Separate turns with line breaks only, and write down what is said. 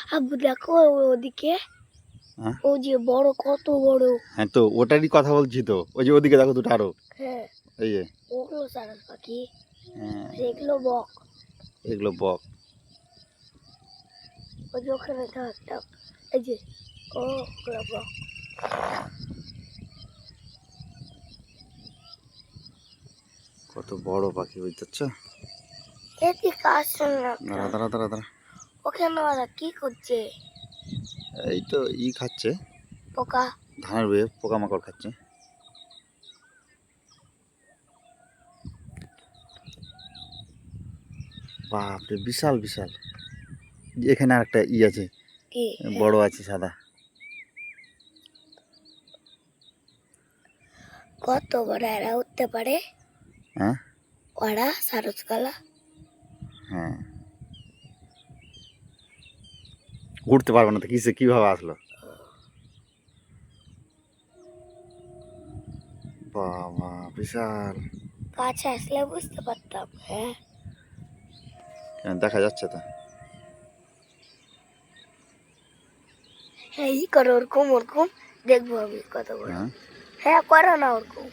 আব্বু দেখো ওদিকে,
হ্যাঁ
ও যে বড়, কত বড়।
হ্যাঁ, তো ওটারই কথা বলছি তো। ওই যে ওদিকে দেখো দুটো আরো,
হ্যাঁ,
এই যে
ওগুলো সারস পাখি,
হ্যাঁ,
আর এগুলো বক।
এগুলো বক।
ওই যে ওখানে একটা, এই যে ওগুলো বক।
কত বড় পাখি বুঝতে পারছো?
এদিকে আসছেন না তো।
দাঁড়া দাঁড়া দাঁড়া দাঁড়া,
ওখানে ওরা কি করছে?
এই তো খাচ্ছে,
পোকা।
ধানের বয়ে পোকামাকড় খাচ্ছে। বাপরে বিশাল বিশাল। এখানে আরেকটা আছে,
কি?
বড় আছে সাদা।
কত বড় এরা উঠতে পারে?
হ্যাঁ
ওরা সারস কালা।
হ্যাঁ, উঠতে পারবে না তো কিভাবে আসলো? বাবা বিশাল।
কাছে আসলে বুঝতে পারতাম। হ্যাঁ,
দেখা যাচ্ছে তো।
হ্যাঁ, করো ওরকম ওরকম, দেখবো আমি কত বড়।
হ্যাঁ
হ্যাঁ, করো না ওরকম।